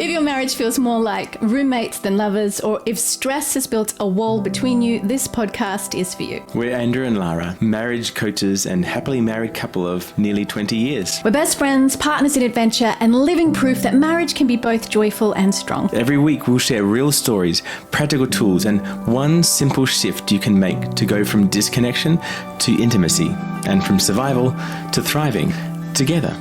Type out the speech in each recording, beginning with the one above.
If your marriage feels more like roommates than lovers, or if stress has built a wall between you, this podcast is for you. We're Andrew and Lara, marriage coaches and happily married couple of nearly 20 years. We're best friends, partners in adventure, and living proof that marriage can be both joyful and strong. Every week we'll share real stories, practical tools, and one simple shift you can make to go from disconnection to intimacy, and from survival to thriving together.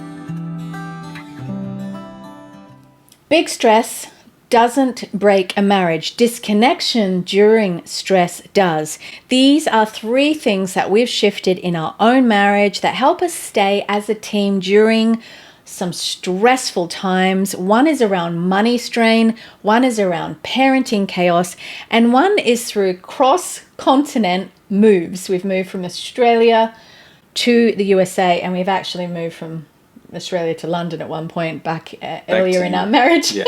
Big stress doesn't break a marriage. Disconnection during stress does. These are 3 things that we've shifted in our own marriage that help us stay as a team during some stressful times. One is around money strain, one is around parenting chaos, and one is through cross-continent moves. We've moved from Australia to the USA, and we've actually moved from Australia to London at one point back earlier in our marriage. Yeah,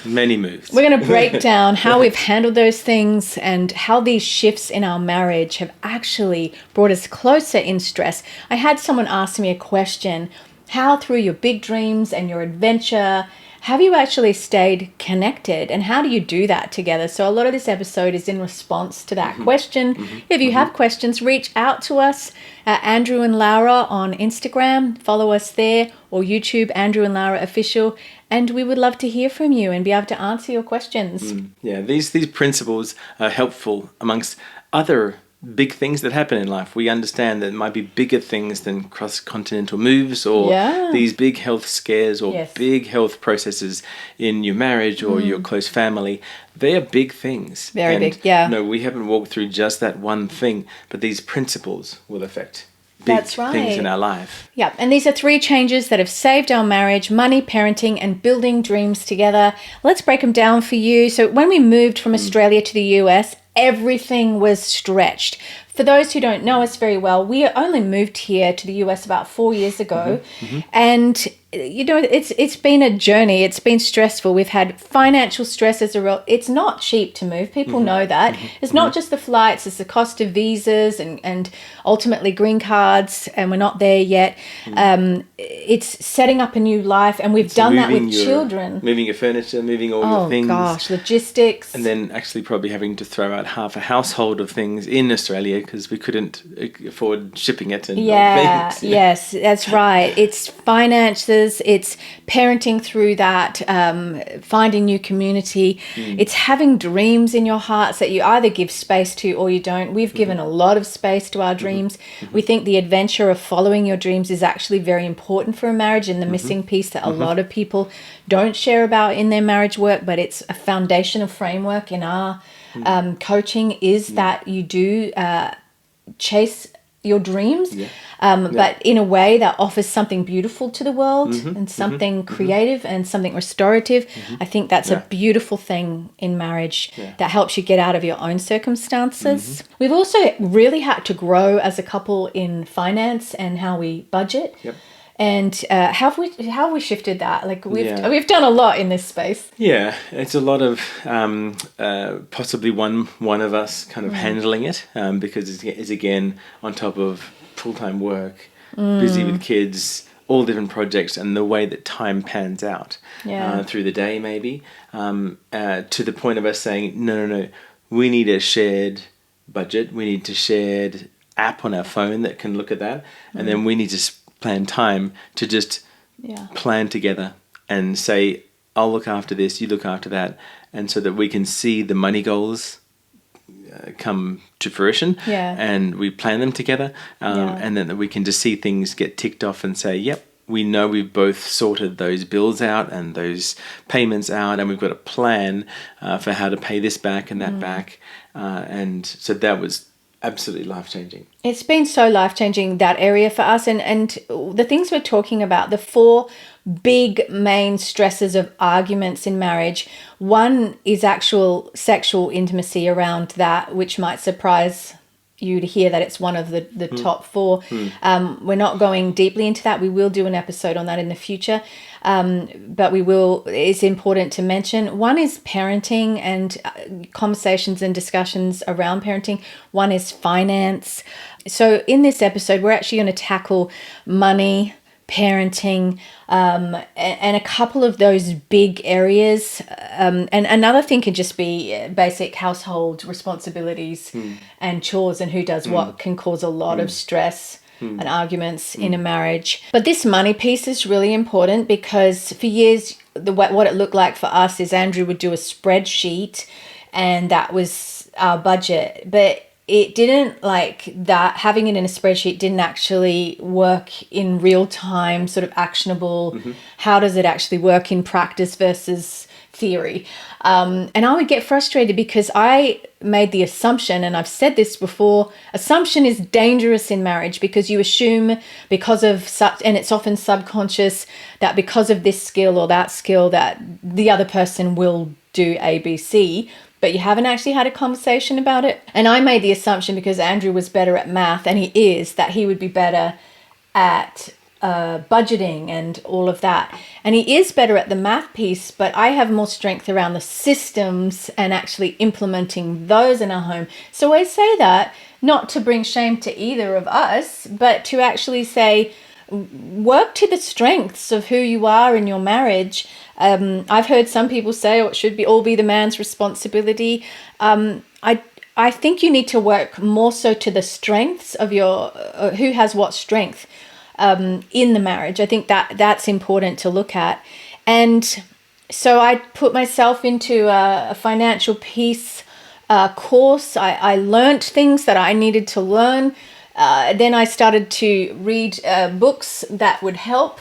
many moves. We're going to break down how we've handled those things and how these shifts in our marriage have actually brought us closer in stress. I had someone ask me a question: how through your big dreams and your adventure have you actually stayed connected, and how do you do that together? So a lot of this episode is in response to that question. If you have questions, reach out to us at Andrew and Lara on Instagram. Follow us there, or YouTube, Andrew and Lara Official, and we would love to hear from you and be able to answer your questions. Yeah, these principles are helpful amongst other big things that happen in life. We understand that it might be bigger things than cross-continental moves or these big health scares or big health processes in your marriage or your close family. They are big things. Very big, yeah. No, we haven't walked through just that one thing, but these principles will affect big things in our life. Yeah, and these are 3 changes that have saved our marriage: money, parenting, and building dreams together. Let's break them down for you. So when we moved from Australia to the US, everything was stretched. For those who don't know us very well, we only moved here to the US about 4 years ago. And you know, it's been a journey. It's been stressful. We've had financial stress as a result. It's not cheap to move. People know that. It's not just the flights. It's the cost of visas and ultimately green cards. And we're not there yet. It's setting up a new life. And we've done that with children. Moving your furniture, moving all your things. Oh gosh, logistics. And then actually probably having to throw out half a household of things in Australia because we couldn't afford shipping it and all things. Yes, that's right. It's finances. It's parenting through that, finding new community. It's having dreams in your hearts that you either give space to or you don't. We've given a lot of space to our dreams. We think the adventure of following your dreams is actually very important for a marriage, and the missing piece that a lot of people don't share about in their marriage work, but it's a foundational framework in our coaching is that you do chase your dreams, but in a way that offers something beautiful to the world and something creative and something restorative. I think that's a beautiful thing in marriage that helps you get out of your own circumstances. We've also really had to grow as a couple in finance and how we budget. And how have we shifted that? Like we've done a lot in this space. Yeah, it's a lot of possibly one of us kind of handling it because it's again on top of full-time work, busy with kids, all different projects, and the way that time pans out through the day maybe to the point of us saying no, we need a shared budget, we need a shared app on our phone that can look at that, and then we need to plan time to just plan together and say, I'll look after this, you look after that, and so that we can see the money goals come to fruition and we plan them together and then that we can just see things get ticked off and say, yep, we know we've both sorted those bills out and those payments out, and we've got a plan for how to pay this back and that back, and so that was absolutely life-changing. It's been so life-changing, that area for us. And the things we're talking about, the 4 big main stresses of arguments in marriage. One is actual sexual intimacy around that, which might surprise you to hear that it's one of the top 4. We're not going deeply into that. We will do an episode on that in the future. But it's important to mention. One is parenting and conversations and discussions around parenting. One is finance. So in this episode, we're actually going to tackle money, parenting, and a couple of those big areas. And another thing could just be basic household responsibilities and chores, and who does what can cause a lot of stress and arguments in a marriage. But this money piece is really important, because for years, what it looked like for us is Andrew would do a spreadsheet, and that was our budget. But it didn't, like that, having it in a spreadsheet didn't actually work in real time, sort of actionable. How does it actually work in practice versus theory? And I would get frustrated because I made the assumption, and I've said this before, assumption is dangerous in marriage, because you assume because of such, and it's often subconscious, that because of this skill or that skill that the other person will do A, B, C, but you haven't actually had a conversation about it. And I made the assumption, because Andrew was better at math, and he is, that he would be better at budgeting and all of that. And he is better at the math piece, but I have more strength around the systems and actually implementing those in our home. So I say that not to bring shame to either of us, but to actually say, work to the strengths of who you are in your marriage. I've heard some people say, oh, it should be all be the man's responsibility. I think you need to work more so to the strengths of your who has what strength in the marriage. I think that's important to look at. And so I put myself into a financial peace course. I learned things that I needed to learn. Then I started to read books that would help.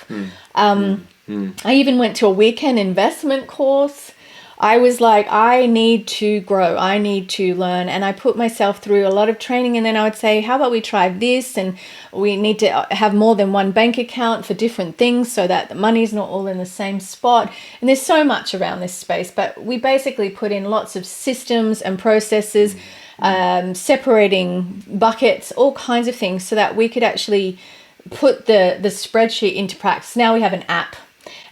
I even went to a weekend investment course. I was like, I need to grow. I need to learn. And I put myself through a lot of training. And then I would say, how about we try this? And we need to have more than one bank account for different things, so that the money's not all in the same spot. And there's so much around this space. But we basically put in lots of systems and processes, separating buckets, all kinds of things, so that we could actually put the spreadsheet into practice. Now we have an app.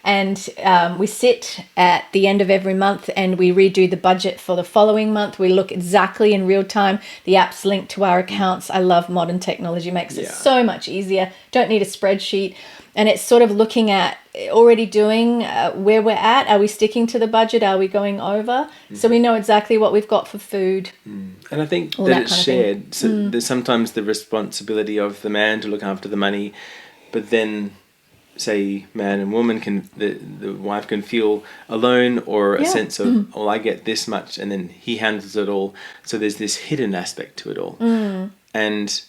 And we sit at the end of every month and we redo the budget for the following month. We look exactly in real time. The app's linked to our accounts. I love modern technology. Makes it so much easier. Don't need a spreadsheet. And it's sort of looking at already doing where we're at. Are we sticking to the budget? Are we going over? So we know exactly what we've got for food. And I think that it's shared. So there's sometimes the responsibility of the man to look after the money, but then say man and woman can, the wife can feel alone, or a sense of, oh, I get this much, and then he handles it all. So there's this hidden aspect to it all. And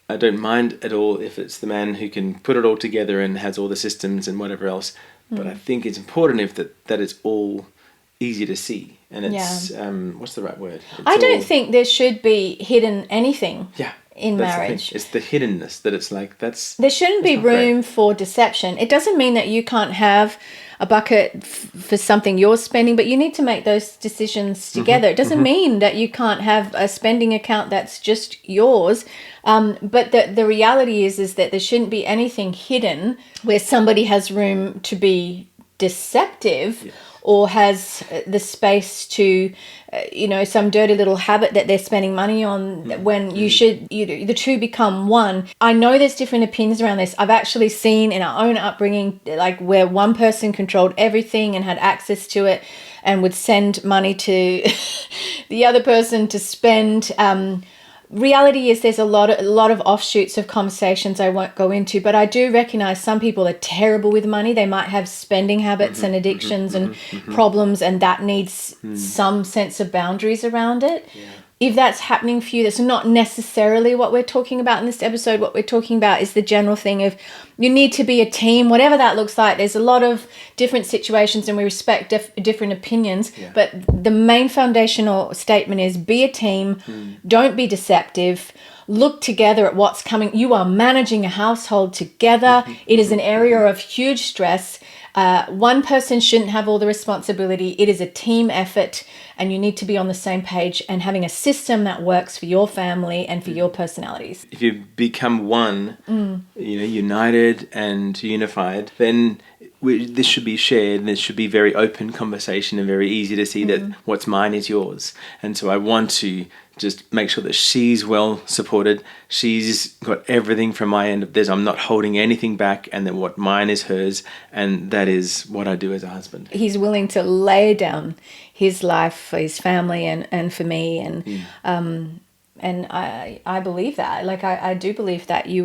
I don't mind at all if it's the man who can put it all together and has all the systems and whatever else. But I think it's important if that it's all easy to see. And it's, what's the right word? I don't think there should be hidden anything. In that's marriage, it's the hiddenness that it's like, there shouldn't be room for deception. It doesn't mean that you can't have a bucket for something you're spending, but you need to make those decisions together. It doesn't mean that you can't have a spending account that's just yours. But the reality is that there shouldn't be anything hidden where somebody has room to be deceptive. Or has the space to, some dirty little habit that they're spending money on, when you should, the two become one. I know there's different opinions around this. I've actually seen in our own upbringing, like where one person controlled everything and had access to it and would send money to the other person to spend. Reality is there's a lot of offshoots of conversations I won't go into, but I do recognize some people are terrible with money. They might have spending habits and addictions and problems, and that needs some sense of boundaries around it. If that's happening for you, that's not necessarily what we're talking about in this episode. What we're talking about is the general thing of you need to be a team, whatever that looks like. There's a lot of different situations and we respect different opinions. But the main foundational statement is be a team. Don't be deceptive. Look together at what's coming. You are managing a household together. It is an area of huge stress. One person shouldn't have all the responsibility. It is a team effort, and you need to be on the same page and having a system that works for your family and for your personalities. If you become one, united and unified, then this should be shared, and this should be very open conversation and very easy to see that what's mine is yours. And so I want to just make sure that she's well supported. She's got everything from my end of this. I'm not holding anything back, and that what mine is hers, and that is what I do as a husband. He's willing to lay down his life for his family and for me, and I believe that. Like I do believe that you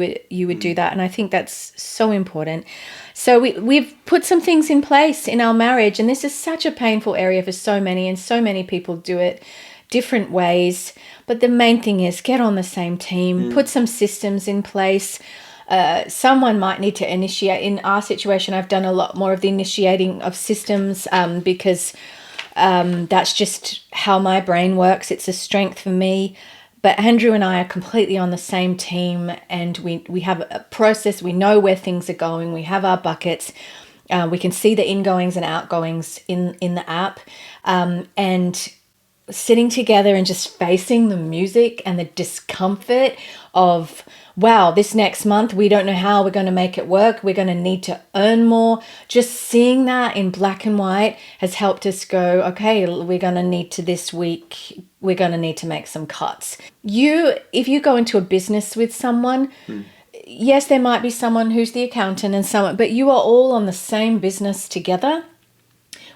would do that, and I think that's so important. So we've put some things in place in our marriage, and this is such a painful area for so many, and so many people do it different ways. But the main thing is get on the same team, put some systems in place. Someone might need to initiate. In our situation, I've done a lot more of the initiating of systems because that's just how my brain works. It's a strength for me. But Andrew and I are completely on the same team, and we have a process. We know where things are going. We have our buckets. We can see the ingoings and outgoings in the app. And sitting together and just facing the music and the discomfort of, wow, this next month, we don't know how we're going to make it work. We're going to need to earn more. Just seeing that in black and white has helped us go, okay, we're going to need to this week, we're going to need to make some cuts. If you go into a business with someone, yes, there might be someone who's the accountant and someone, but you are all on the same business together,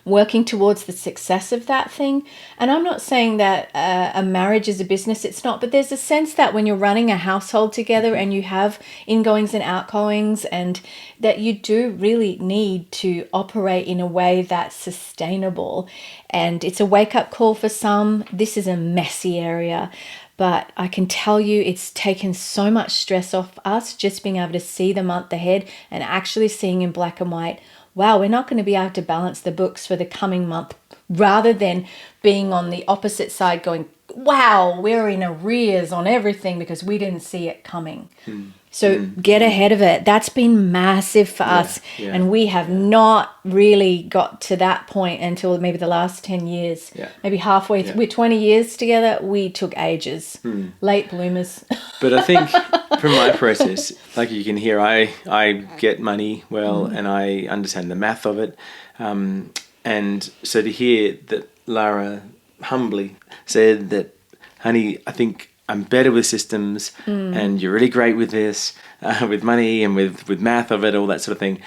working towards the success of that thing. And I'm not saying that a marriage is a business, it's not, but there's a sense that when you're running a household together and you have ingoings and outgoings, and that you do really need to operate in a way that's sustainable. And it's a wake-up call for some. This is a messy area, but I can tell you it's taken so much stress off us just being able to see the month ahead and actually seeing in black and white, wow, we're not going to be able to balance the books for the coming month, rather than being on the opposite side going, wow, we're in arrears on everything because we didn't see it coming. So get ahead of it. That's been massive for us. Yeah. And we have not really got to that point until maybe the last 10 years. Maybe halfway. We're 20 years together. We took ages. Late bloomers. But I think from my process, like you can hear, I get money well, and I understand the math of it. And so to hear that Lara humbly said that, honey, I think I'm better with systems, and you're really great with this, with money and with math of it, all that sort of thing.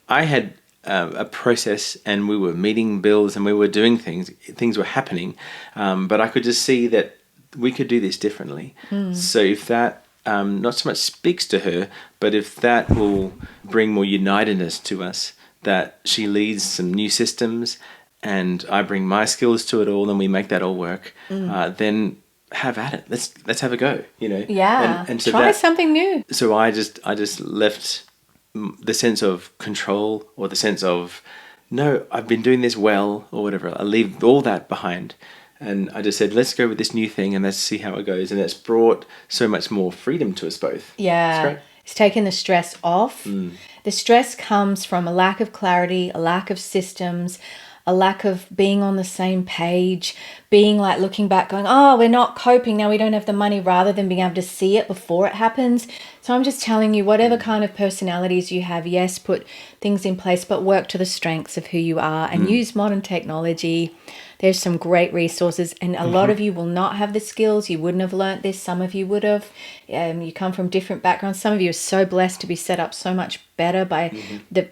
I had a process, and we were meeting bills, and we were doing things. Things were happening, but I could just see that we could do this differently. So if that not so much speaks to her, but if that will bring more unitedness to us, that she leads some new systems, and I bring my skills to it all, and we make that all work, then have at it. Let's have a go, you know. Yeah. And so try something new. So I just left the sense of control, or the sense of, no, I've been doing this well, or whatever. I leave all that behind, and I just said, let's go with this new thing, and let's see how it goes. And it's brought so much more freedom to us both. Yeah. It's taken the stress off. The stress comes from a lack of clarity, a lack of systems, a lack of being on the same page, being like looking back going, oh, we're not coping now, we don't have the money, rather than being able to see it before it happens. So I'm just telling you, whatever kind of personalities you have, yes, put things in place, but work to the strengths of who you are, and use modern technology. There's some great resources, and a lot of you will not have the skills. You wouldn't have learnt this. Some of you would have. You come from different backgrounds. Some of you are so blessed to be set up so much better by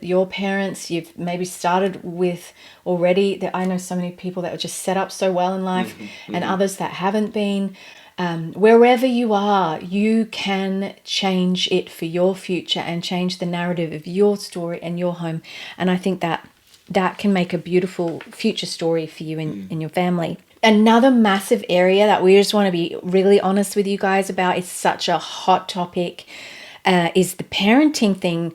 your parents. You've maybe started with already. I know so many people that were just set up so well in life, and others that haven't been. Wherever you are, you can change it for your future and change the narrative of your story and your home. And I think that can make a beautiful future story for you and your family. Another massive area that we just want to be really honest with you guys about, it's such a hot topic, is the parenting thing.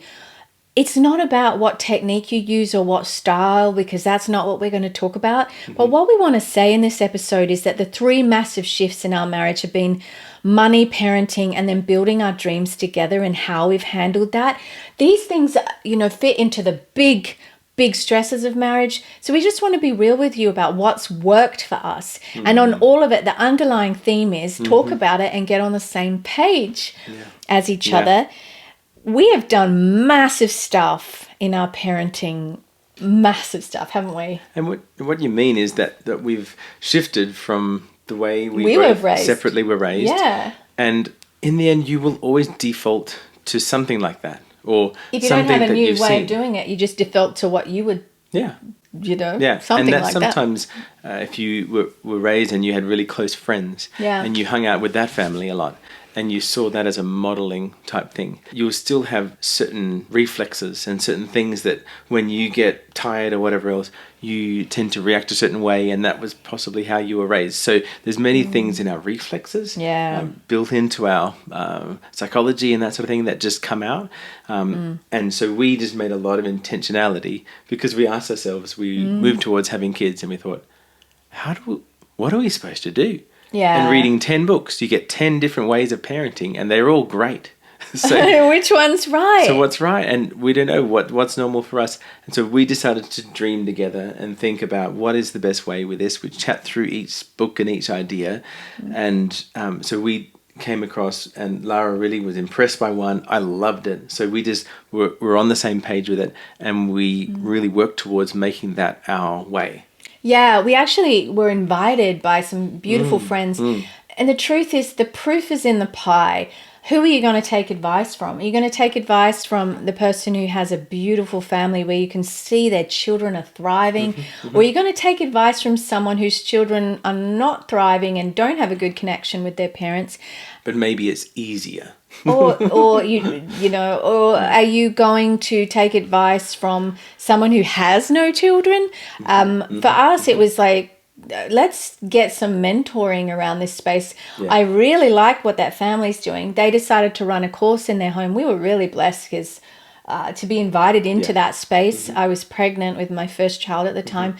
It's not about what technique you use or what style, because that's not what we're going to talk about. But what we want to say in this episode is that the 3 massive shifts in our marriage have been money, parenting, and then building our dreams together, and how we've handled that. These things, fit into the big stresses of marriage. So we just want to be real with you about what's worked for us. And on all of it, the underlying theme is talk about it and get on the same page as each other. we have done massive stuff in our parenting, massive stuff, haven't we? And what you mean is that we've shifted from the way we were raised. separately were raised. Yeah. And in the end, you will always default to something like that, or If you something don't have a that new you've way seen. of doing it, you just default to what you would, Yeah. something and that like sometimes if you were raised and you had really close friends, Yeah. and you hung out with that family a lot, and you saw that as a modeling type thing, you'll still have certain reflexes and certain things that when you get tired or whatever else, you tend to react a certain way, and that was possibly how you were raised. So there's many things in our reflexes built into our psychology and that sort of thing that just come out. And so we just made a lot of intentionality because we asked ourselves, we moved towards having kids, and we thought, what are we supposed to do? Yeah. And reading 10 books, you get 10 different ways of parenting, and they're all great. So which one's right? So what's right? And we don't know what's normal for us. And so we decided to dream together and think about what is the best way with this. We chat through each book and each idea. And so we came across, and Lara really was impressed by one. I loved it. So we just were on the same page with it, and we really worked towards making that our way. Yeah, we actually were invited by some beautiful friends. And the truth is, the proof is in the pie. Who are you going to take advice from? Are you going to take advice from the person who has a beautiful family where you can see their children are thriving? Or are you going to take advice from someone whose children are not thriving and don't have a good connection with their parents? But maybe it's easier. or you know, or are you going to take advice from someone who has no children? For us, it was like, let's get some mentoring around this space. I really like what that family's doing. They decided to run a course in their home. We were really blessed because to be invited into that space. I was pregnant with my first child at the time.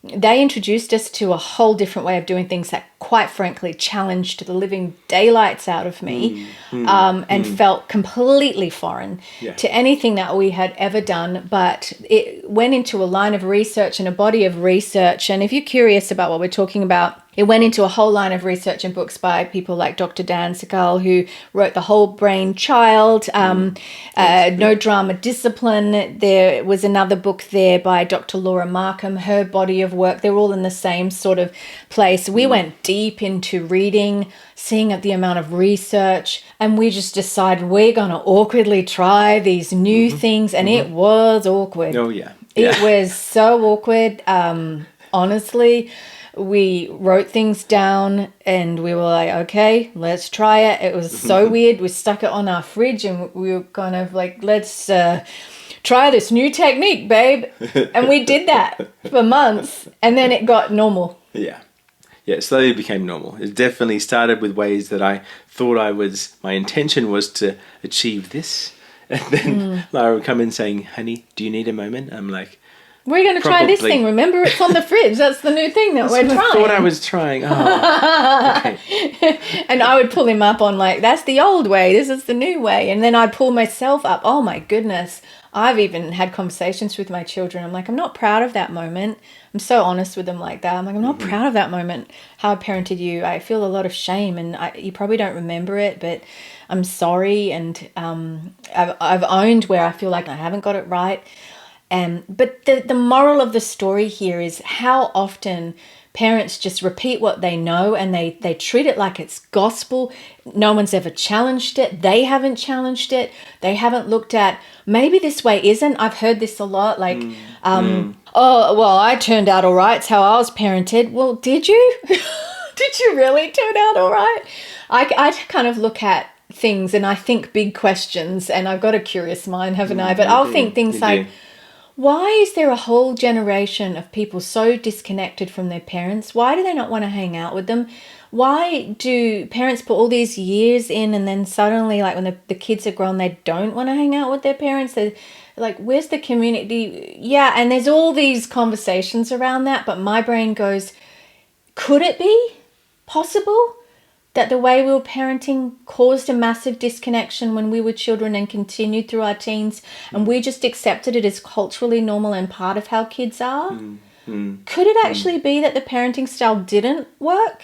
They introduced us to a whole different way of doing things that, quite frankly, challenged the living daylights out of me and felt completely foreign to anything that we had ever done. But it went into a line of research and a body of research. And if you're curious about what we're talking about, it went into a whole line of research and books by people like Dr. Dan Siegel, who wrote The Whole Brain Child, No Drama Discipline. There was another book there by Dr. Laura Markham, her body of work. They're all in the same sort of place. We went deep into reading, seeing the amount of research, and we just decided we're going to awkwardly try these new things. And it was awkward. Oh, yeah. It was so awkward. Honestly, we wrote things down and we were like, okay, let's try it. It was so weird. We stuck it on our fridge and we were kind of like, let's try this new technique, babe. And we did that for months, and then it got normal. Yeah, it slowly became normal. It definitely started with ways that I thought my intention was to achieve this. And then Lara would come in saying, honey, do you need a moment? I'm like, we're going to try this thing. Remember, it's on the fridge. That's the new thing that we're trying. I thought I was trying. Oh, okay. And I would pull him up on like, that's the old way. This is the new way. And then I'd pull myself up. Oh my goodness. I've even had conversations with my children. I'm like, I'm not proud of that moment. I'm so honest with them like that. I'm like, I'm not proud of that moment, how I parented you. I feel a lot of shame, and you probably don't remember it, but I'm sorry. And I've owned where I feel like I haven't got it right. But the moral of the story here is how often parents just repeat what they know, and they treat it like it's gospel. No one's ever challenged it. They haven't challenged it. They haven't looked at, maybe this way isn't. I've heard this a lot, like, oh, well, I turned out all right. It's how I was parented. Well, did you? Did you really turn out all right? I kind of look at things and I think big questions, and I've got a curious mind, haven't I? But I'll think things like, why is there a whole generation of people so disconnected from their parents? Why do they not want to hang out with them? Why do parents put all these years in and then suddenly, like when the kids are grown, they don't want to hang out with their parents? They're like, where's the community? Yeah, and there's all these conversations around that, but my brain goes, could it be possible that the way we were parenting caused a massive disconnection when we were children and continued through our teens, and we just accepted it as culturally normal and part of how kids are? Could it actually be that the parenting style didn't work?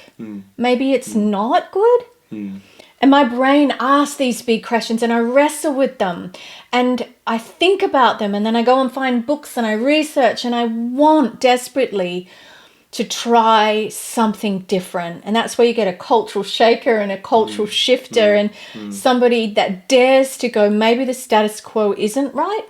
Maybe it's not good? And my brain asks these big questions and I wrestle with them and I think about them and then I go and find books and I research and I want desperately to try something different. And that's where you get a cultural shaker and a cultural shifter and somebody that dares to go, maybe the status quo isn't right.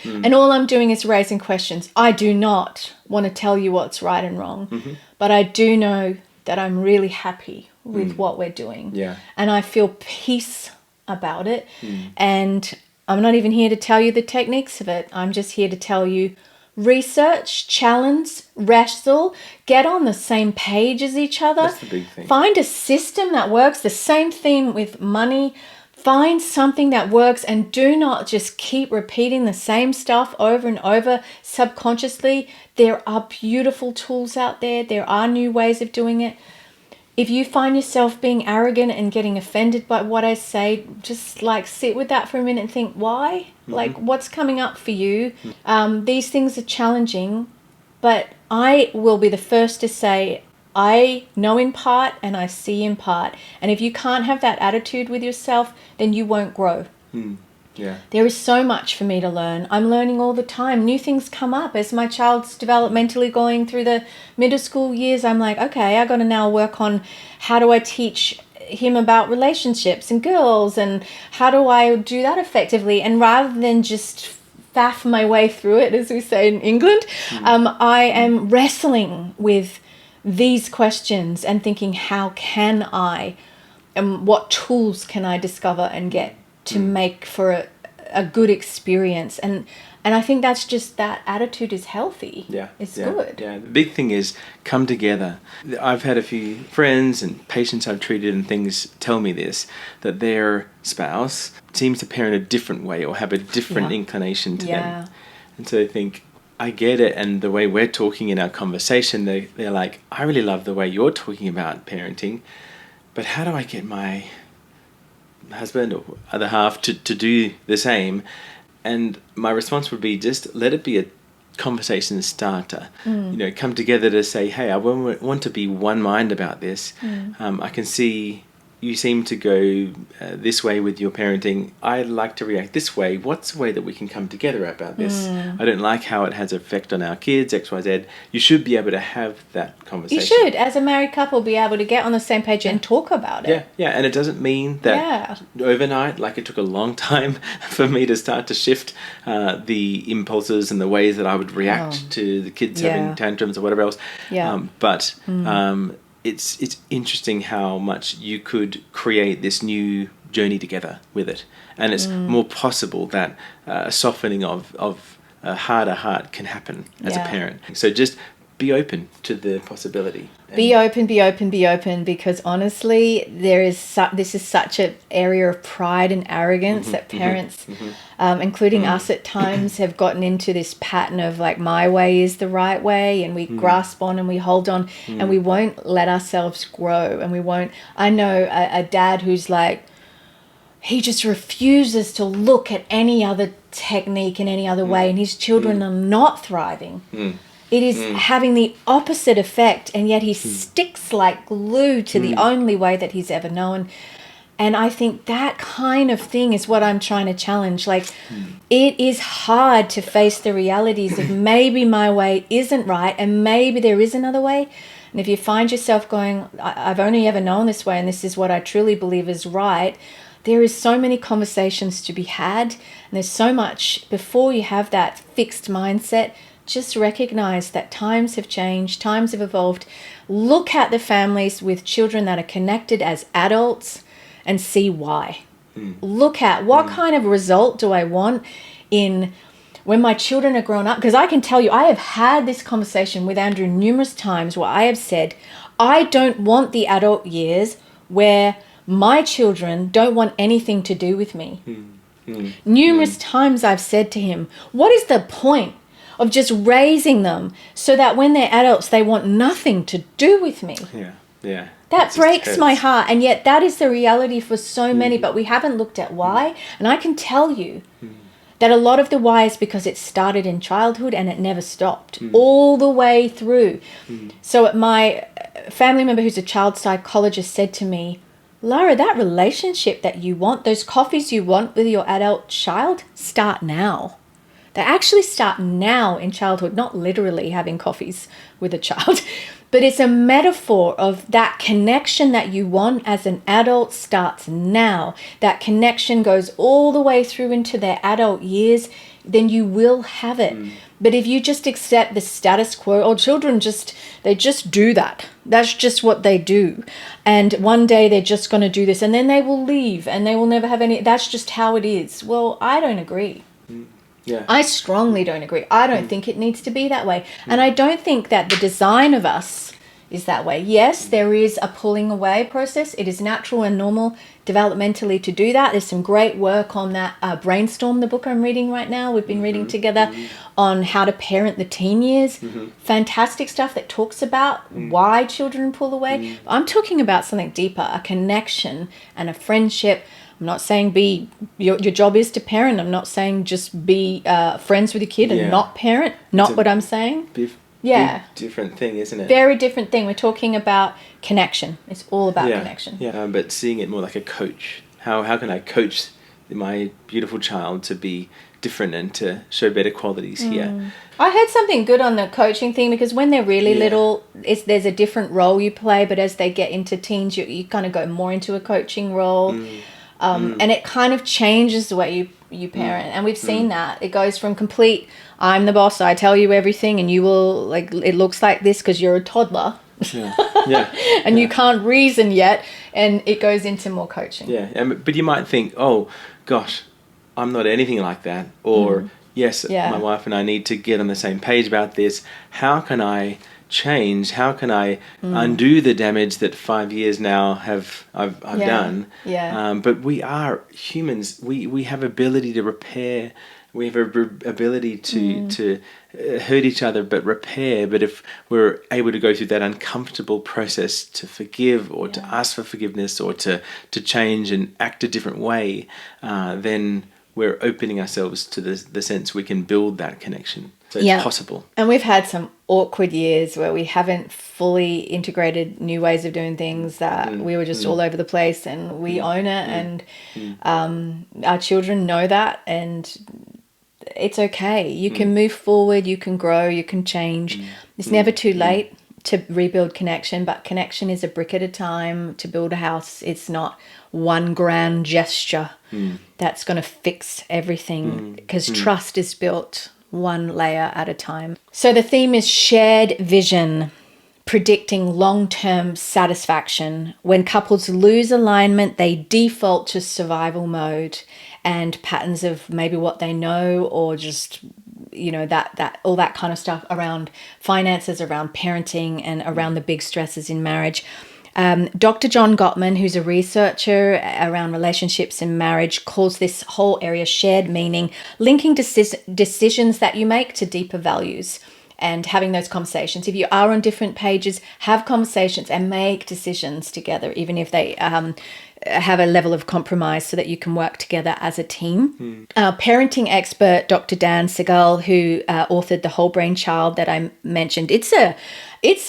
And all I'm doing is raising questions. I do not want to tell you what's right and wrong, but I do know that I'm really happy with what we're doing. Yeah. And I feel peace about it. And I'm not even here to tell you the techniques of it. I'm just here to tell you research, challenge, wrestle, get on the same page as each other. That's the big thing. Find a system that works. The same theme with money. Find something that works and do not just keep repeating the same stuff over and over subconsciously. There are beautiful tools out there. There are new ways of doing it. If you find yourself being arrogant and getting offended by what I say, just like sit with that for a minute and think, why? Like, what's coming up for you? These things are challenging, but I will be the first to say, I know in part and I see in part. And if you can't have that attitude with yourself, then you won't grow. Yeah. There is so much for me to learn. I'm learning all the time. New things come up. As my child's developmentally going through the middle school years, I'm like, okay, I got to now work on how do I teach him about relationships and girls and how do I do that effectively? And rather than just faff my way through it, as we say in England, I am wrestling with these questions and thinking, how can I, and what tools can I discover and get to make for a good experience? And I think that's just, that attitude is healthy. Yeah. It's yeah, good. Yeah. The big thing is come together. I've had a few friends and patients I've treated and things tell me this, that their spouse seems to parent a different way or have a different inclination to them. And so they think, I get it, and the way we're talking in our conversation, they're like, I really love the way you're talking about parenting, but how do I get my husband or other half to do the same? And my response would be, just let it be a conversation starter. Come together to say, hey, I want to be one mind about this. I can see you seem to go this way with your parenting. I like to react this way. What's the way that we can come together about this? I don't like how it has an effect on our kids, X, Y, Z. You should be able to have that conversation. You should, as a married couple, be able to get on the same page and talk about it. Yeah, and it doesn't mean that overnight, like it took a long time for me to start to shift the impulses and the ways that I would react to the kids having tantrums or whatever else. But it's interesting how much you could create this new journey together with it. And it's more possible that a softening of a harder heart can happen as a parent. So just be open to the possibility. Be open, because honestly, this is such an area of pride and arrogance that parents, including us at times, have gotten into this pattern of like, my way is the right way, and we grasp on and we hold on and we won't let ourselves grow, and we won't. I know a dad who's like, he just refuses to look at any other technique in any other way, and his children are not thriving. It is having the opposite effect, and yet he sticks like glue to the only way that he's ever known. And I think that kind of thing is what I'm trying to challenge. Like, it is hard to face the realities of maybe my way isn't right and maybe there is another way. And if you find yourself going, I've only ever known this way and this is what I truly believe is right, there is so many conversations to be had. And there's so much before you have that fixed mindset. Just recognize that times have changed, times have evolved. Look at the families with children that are connected as adults and see why. Look at what kind of result do I want in when my children are grown up. Because I can tell you, I have had this conversation with Andrew numerous times where I have said, I don't want the adult years where my children don't want anything to do with me. Numerous times I've said to him, what is the point of just raising them so that when they're adults, they want nothing to do with me? That breaks my heart. And yet that is the reality for so many, but we haven't looked at why. And I can tell you that a lot of the why is because it started in childhood and it never stopped all the way through. So my family member who's a child psychologist said to me, Lara, that relationship that you want, those coffees you want with your adult child, start now. They actually start now in childhood, not literally having coffees with a child, but it's a metaphor of that connection that you want as an adult starts now. That connection goes all the way through into their adult years, then you will have it. But if you just accept the status quo, or children they just do that. That's just what they do. And one day they're just going to do this and then they will leave and they will never have any, that's just how it is. Well, I don't agree. Yeah. I strongly don't agree. I don't think it needs to be that way. And I don't think that the design of us is that way. Yes, there is a pulling away process. It is natural and normal developmentally to do that. There's some great work on that. Brainstorm, the book I'm reading right now, we've been reading together on how to parent the teen years. Fantastic stuff that talks about why children pull away. I'm talking about something deeper, a connection and a friendship. I'm not saying your job is to parent. I'm not saying just be friends with your kid and not parent. Not what I'm saying. Big different thing, isn't it? Very different thing. We're talking about connection. It's all about connection. Yeah, but seeing it more like a coach. How can I coach my beautiful child to be different and to show better qualities here? I heard something good on the coaching thing, because when they're really little, there's a different role you play, but as they get into teens, you kind of go more into a coaching role. And it kind of changes the way you parent. And we've seen that. It goes from complete, I'm the boss, I tell you everything, and you will, like, it looks like this because you're a toddler. And you can't reason yet. And it goes into more coaching. But you might think, oh, gosh, I'm not anything like that. Or, yes, my wife and I need to get on the same page about this. How can I change? How can I undo the damage that 5 years now I've done? But we are humans. We have ability to repair. We have ability to hurt each other, but repair. But if we're able to go through that uncomfortable process to forgive, or to ask for forgiveness, or to change and act a different way, then we're opening ourselves to the sense we can build that connection. So it's possible. And we've had some awkward years where we haven't fully integrated new ways of doing things, that we were just all over the place, and we own it. And our children know that, and it's okay. You can move forward, you can grow, you can change. It's never too late to rebuild connection, but connection is a brick at a time to build a house. It's not one grand gesture that's going to fix everything, because trust is built one layer at a time. So the theme is shared vision, predicting long-term satisfaction. When couples lose alignment, they default to survival mode and patterns of maybe what they know, or just, that all that kind of stuff around finances, around parenting, and around the big stresses in marriage. Dr. John Gottman, who's a researcher around relationships and marriage, calls this whole area shared meaning, linking decisions that you make to deeper values and having those conversations. If you are on different pages, have conversations and make decisions together, even if they have a level of compromise, so that you can work together as a team. Parenting expert Dr. Dan Siegel, who authored The Whole Brain Child that I mentioned, it's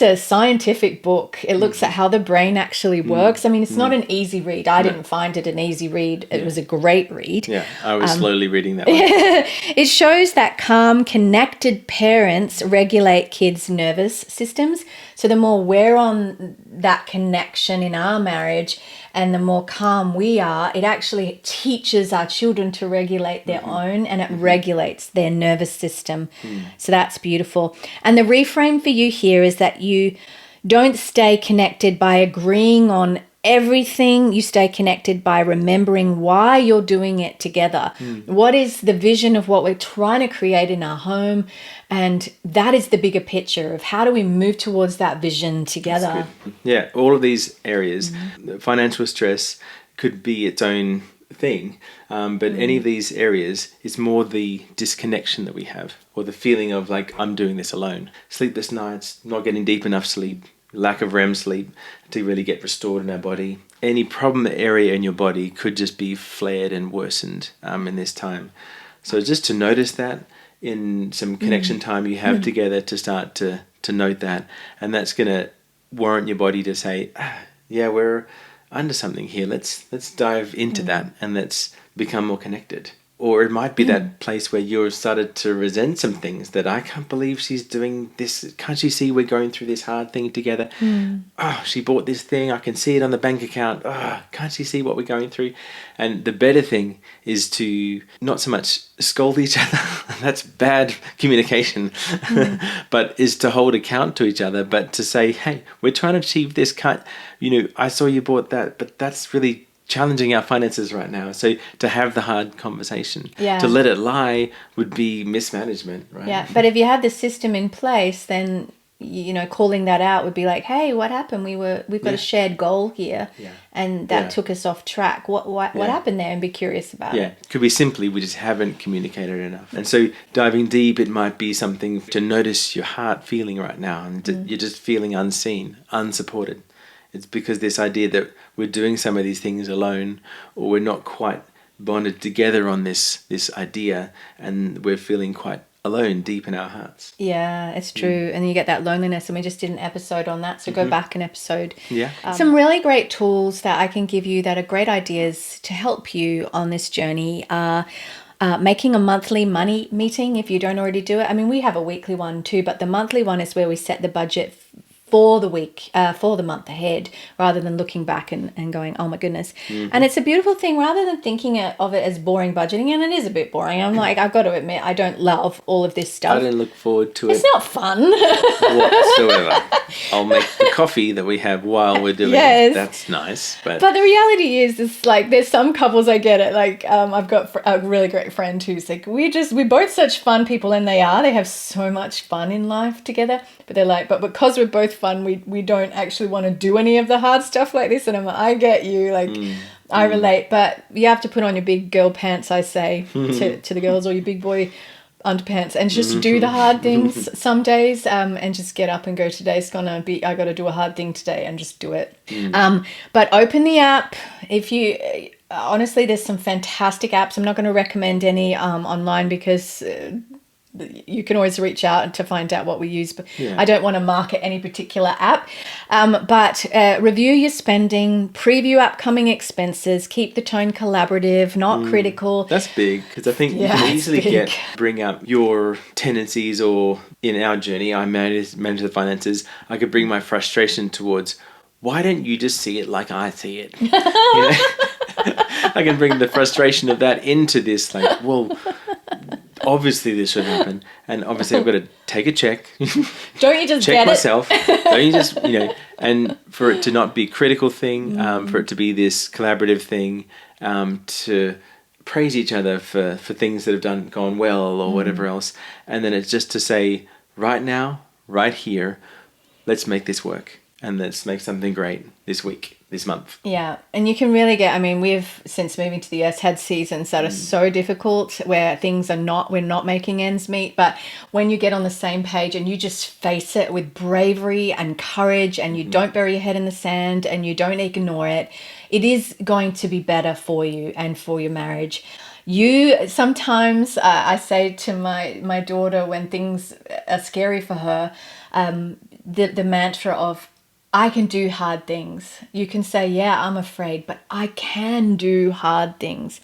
a scientific book. It looks at how the brain actually works. I mean, it's not an easy read. I didn't find it an easy read. It was a great read. Yeah, I was slowly reading that one. It shows that calm, connected parents regulate kids' nervous systems. So the more we're on that connection in our marriage, and the more calm we are, it actually teaches our children to regulate their own, and it regulates their nervous system. So that's beautiful. And the reframe for you here is that you don't stay connected by agreeing on everything. You stay connected by remembering why you're doing it together. What is the vision of what we're trying to create in our home? And that is the bigger picture of how do we move towards that vision together. Yeah, all of these areas, financial stress could be its own thing, but any of these areas, it's more the disconnection that we have, or the feeling of like, I'm doing this alone. Sleepless nights, not getting deep enough sleep, lack of REM sleep to really get restored in our body. Any problem area in your body could just be flared and worsened in this time. So just to notice that in some connection time you have together, to start to note that, and that's going to warrant your body to say, yeah, under something here. Let's dive into that and let's become more connected. Or it might be that place where you've started to resent some things, that I can't believe she's doing this. Can't you see we're going through this hard thing together? Oh, she bought this thing. I can see it on the bank account. Oh, can't you see what we're going through? And the better thing is to not so much scold each other. That's bad communication. But is to hold account to each other, but to say, hey, we're trying to achieve this. I saw you bought that, but that's really challenging our finances right now. So to have the hard conversation, to let it lie would be mismanagement, right? Yeah, but if you had the system in place, then calling that out would be like, hey, what happened? We've got a shared goal here, and that took us off track. What happened there? And be curious about it. Yeah, it could be simply we just haven't communicated enough. And so diving deep, it might be something to notice your heart feeling right now, and you're just feeling unseen, unsupported. It's because this idea that we're doing some of these things alone, or we're not quite bonded together on this idea, and we're feeling quite alone deep in our hearts. Yeah, it's true. And you get that loneliness, and we just did an episode on that, so go back an episode. Yeah. Some really great tools that I can give you that are great ideas to help you on this journey are making a monthly money meeting if you don't already do it. I mean, we have a weekly one too, but the monthly one is where we set the budget for the week, for the month ahead, rather than looking back and going, oh my goodness. And it's a beautiful thing, rather than thinking of it as boring budgeting, and it is a bit boring. I'm like, I've got to admit, I don't love all of this stuff. I don't look forward to it. It's not fun. Whatsoever. I'll make the coffee that we have while we're doing it. That's nice. But the reality is like, there's some couples, I get it. Like, I've got a really great friend who's like, we're both such fun people, and they have so much fun in life together. But they're like, but because we're both fun, we don't actually want to do any of the hard stuff like this. And I'm like, I get you, like I relate, but you have to put on your big girl pants, I say to the girls, or your big boy underpants, and just do the hard things some days, and just get up and go, today's gonna be, I gotta do a hard thing today, and just do it. But open the app. If you honestly, there's some fantastic apps. I'm not going to recommend any online, because you can always reach out to find out what we use, but I don't want to market any particular app. But review your spending, preview upcoming expenses, keep the tone collaborative, not critical. That's big, because I think you can easily bring up your tendencies, or in our journey, I manage the finances. I could bring my frustration towards, why don't you just see it like I see it? I can bring the frustration of that into this, like, well, obviously this should happen, and obviously I've got to take a check. Don't you just check get myself? Don't you just, and for it to not be a critical thing, for it to be this collaborative thing, to praise each other for things that have gone well, or whatever else, and then it's just to say, right now, right here, let's make this work, and let's make something great this week, this month. Yeah, and you can really get, I mean, we've, since moving to the US, had seasons that are so difficult, where we're not making ends meet, but when you get on the same page and you just face it with bravery and courage, and you don't bury your head in the sand, and you don't ignore it, it is going to be better for you and for your marriage. You sometimes, I say to my daughter, when things are scary for her, the mantra of, I can do hard things. You can say, yeah, I'm afraid, but I can do hard things.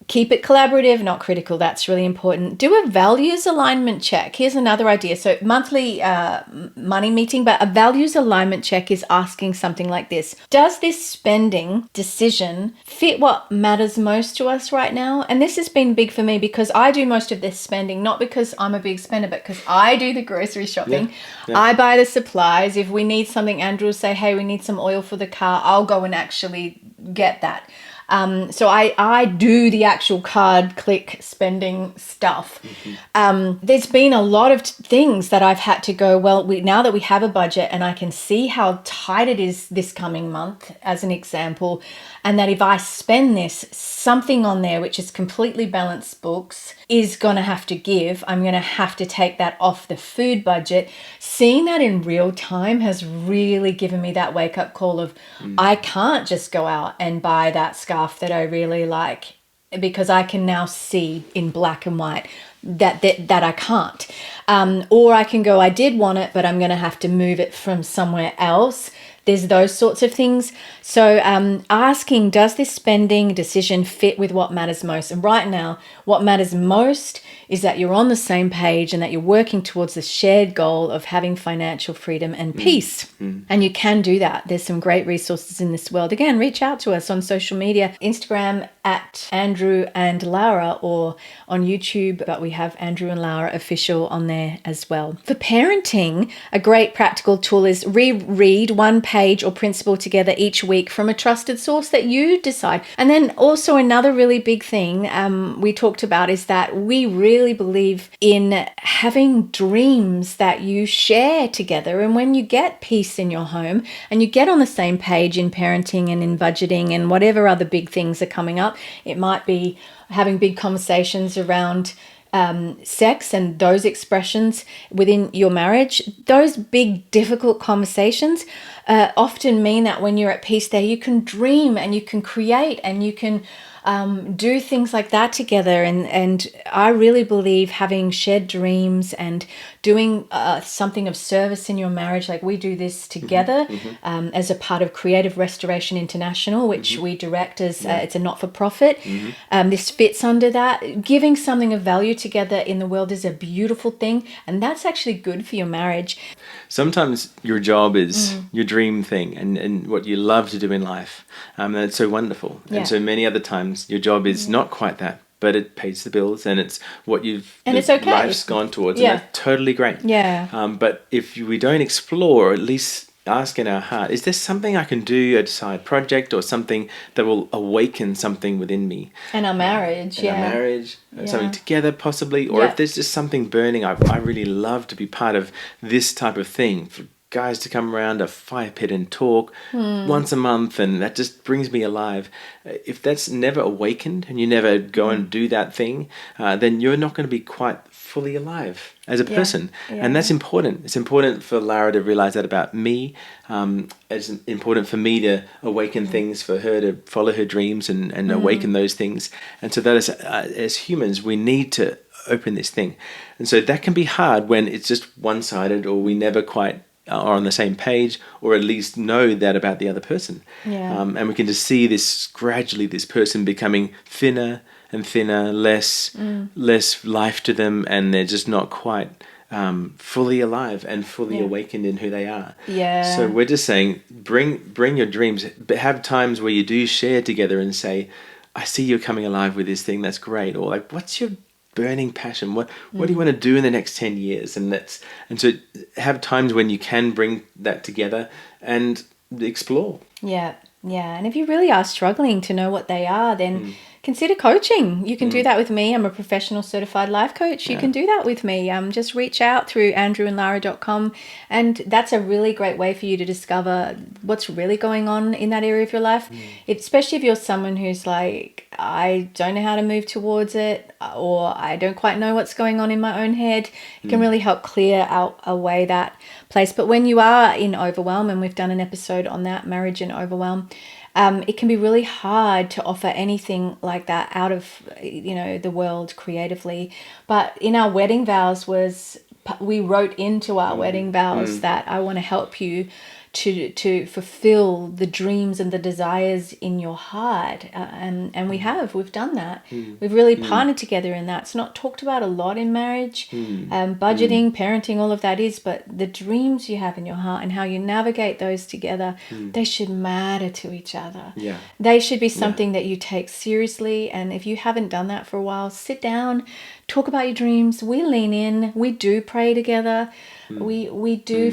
Keep it collaborative, not critical. That's really important. Do a values alignment check. Here's another idea. So monthly money meeting, but a values alignment check is asking something like this. Does this spending decision fit what matters most to us right now? And this has been big for me, because I do most of this spending, not because I'm a big spender, but because I do the grocery shopping. Yeah. I buy the supplies. If we need something, Andrew will say, hey, we need some oil for the car. I'll go and actually get that. So I do the actual card click spending stuff. There's been a lot of things that I've had to go, well, now that we have a budget and I can see how tight it is this coming month, as an example, and that if I spend this, something on there which is completely balanced books is going to have to give. I'm going to have to take that off the food budget. Seeing that in real time has really given me that wake up call of, I can't just go out and buy that scarf that I really like, because I can now see in black and white that I can't. Or I can go, I did want it, but I'm going to have to move it from somewhere else There's those sorts of things. So asking, does this spending decision fit with what matters most? And right now, what matters most is that you're on the same page and that you're working towards the shared goal of having financial freedom and peace. And you can do that. There's some great resources in this world. Again, reach out to us on social media, Instagram at Andrew and Lara, or on YouTube, but we have Andrew and Lara Official on there as well. For parenting, a great practical tool is reread one page or principle together each week from a trusted source that you decide. And then also another really big thing we talked about is that we really believe in having dreams that you share together. And when you get peace in your home and you get on the same page in parenting and in budgeting and whatever other big things are coming up, it might be having big conversations around sex and those expressions within your marriage. Those big, difficult conversations often mean that when you're at peace there, you can dream and you can create and you can do things like that together. And I really believe having shared dreams and doing something of service in your marriage, like we do this together as a part of Creative Restoration International, which we direct as it's a not-for-profit. This fits under that. Giving something of value together in the world is a beautiful thing, and that's actually good for your marriage. Sometimes your job is your dream thing and what you love to do in life. That's so wonderful. Yeah. And so many other times your job is not quite that, but it pays the bills and it's what it's okay. life's gone towards. Yeah. And that's totally great. Yeah. But if we don't explore, or at least ask in our heart, is there something I can do, a side project or something that will awaken something within me? And our marriage, Our marriage, something together possibly, or if there's just something burning, I really love to be part of this type of thing. For guys to come around a fire pit and talk once a month, and that just brings me alive. If that's never awakened and you never go and do that thing, then you're not going to be quite fully alive as a person. And that's important. It's important for Lara to realize that about me. It's important for me to awaken things, for her to follow her dreams and awaken those things. And so that is, as humans, we need to open this thing. And so that can be hard when it's just one-sided, or we never quite are on the same page, or at least know that about the other person. And we can just see this gradually, this person becoming thinner and thinner, less life to them, and they're just not quite fully alive and fully awakened in who they are. So we're just saying, bring your dreams, but have times where you do share together and say, I see you're coming alive with this thing, that's great. Or like, what's your burning passion? What do you want to do in the next 10 years? And so have times when you can bring that together and explore. And if you really are struggling to know what they are, then consider coaching. You can do that with me. I'm a professional certified life coach. You can do that with me. Just reach out through andrewandlara.com, and that's a really great way for you to discover what's really going on in that area of your life. Especially if you're someone who's like, I don't know how to move towards it, or I don't quite know what's going on in my own head. It can really help clear out away that place. But when you are in overwhelm, and we've done an episode on that, marriage and overwhelm, it can be really hard to offer anything like that out of, the world creatively. But in our wedding vows we wrote into our wedding vows that I want to help you to fulfill the dreams and the desires in your heart. And we've done that. We've really partnered together in that. It's not talked about a lot in marriage, budgeting, parenting, all of that is, but the dreams you have in your heart and how you navigate those together, they should matter to each other. They should be something that you take seriously. And if you haven't done that for a while, sit down, talk about your dreams. We lean in, we do pray together. We do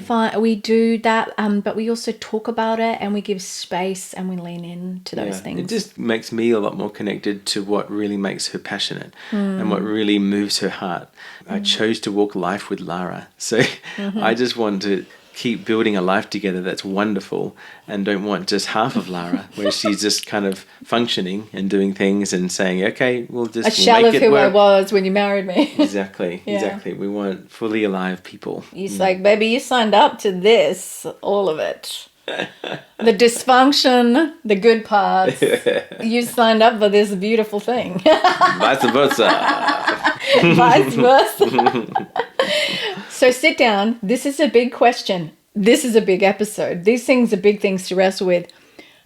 that, but we also talk about it, and we give space, and we lean in to those things. It just makes me a lot more connected to what really makes her passionate and what really moves her heart. I chose to walk life with Lara, so I just want to keep building a life together that's wonderful, and don't want just half of Lara, where she's just kind of functioning and doing things and saying, okay, we'll just a shell make of it who work. I was when you married me. Exactly. We want fully alive people. It's like, baby, you signed up to this, all of it. The dysfunction, the good parts. You signed up for this beautiful thing. Vice versa. Vice versa. So sit down. This is a big question. this is a big episode. These things are big things to wrestle with.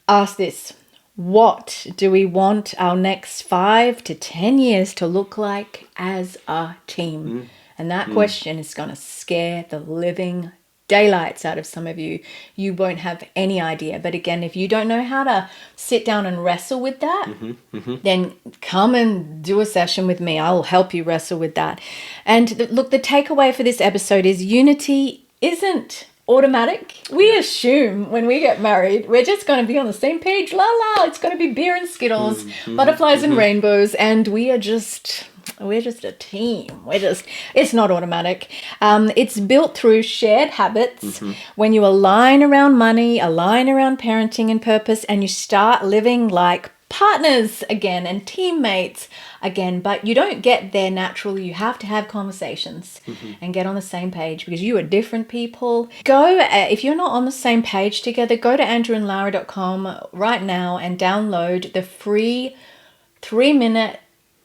Ask this. What do we want our next 5 to 10 years to look like as a team? And that question is going to scare the living daylights out of some of you. You won't have any idea. But again, if you don't know how to sit down and wrestle with that, then come and do a session with me. I'll help you wrestle with that. And look, the takeaway for this episode is unity isn't automatic. We assume when we get married, we're just going to be on the same page. La la, it's going to be beer and Skittles, butterflies and rainbows, and we're just a team. It's not automatic. It's built through shared habits. When you align around money, align around parenting and purpose, and you start living like partners again and teammates again. But you don't get there naturally. You have to have conversations and get on the same page, because you are different people. If you're not on the same page together, go to andrewandlara.com right now and download the free 3-minute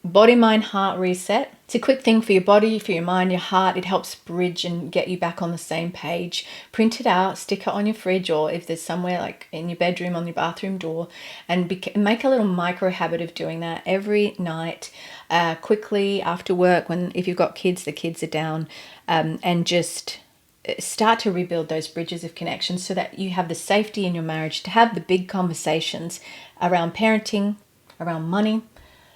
body, mind, heart reset. It's a quick thing for your body, for your mind, your heart. It helps bridge and get you back on the same page. Print it out, stick it on your fridge, or if there's somewhere like in your bedroom, on your bathroom door, and make a little micro habit of doing that every night, quickly after work, if you've got kids, the kids are down, and just start to rebuild those bridges of connection so that you have the safety in your marriage to have the big conversations around parenting, around money,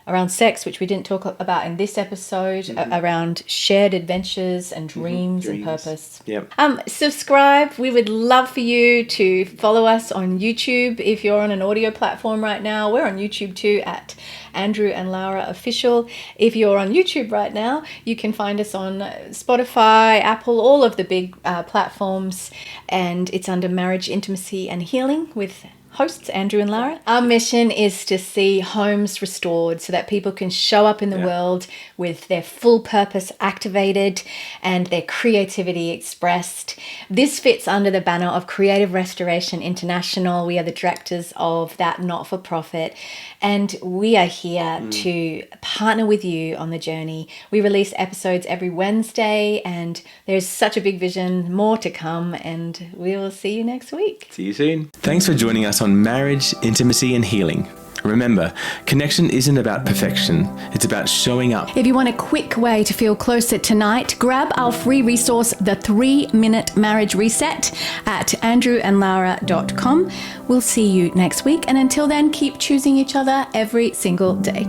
around sex, which we didn't talk about in this episode, around shared adventures and dreams and purpose. Yep. Subscribe. We would love for you to follow us on YouTube. If you're on an audio platform right now, we're on YouTube too at Andrew and Lara Official. If you're on YouTube right now, you can find us on Spotify, Apple, all of the big platforms, and it's under Marriage, Intimacy and Healing with hosts Andrew and Lara. Our mission is to see homes restored so that people can show up in the world with their full purpose activated and their creativity expressed. This fits under the banner of Creative Restoration International. We are the directors of that not-for-profit, and we are here to partner with you on the journey. We release episodes every Wednesday, and there's such a big vision, more to come, and we will see you next week. See you soon. Thanks for joining us on Marriage, Intimacy and Healing. Remember, connection isn't about perfection, it's about showing up. If you want a quick way to feel closer tonight, grab our free resource, the 3-Minute Marriage Reset, at andrewandlara.com. We'll see you next week, and until then, keep choosing each other every single day.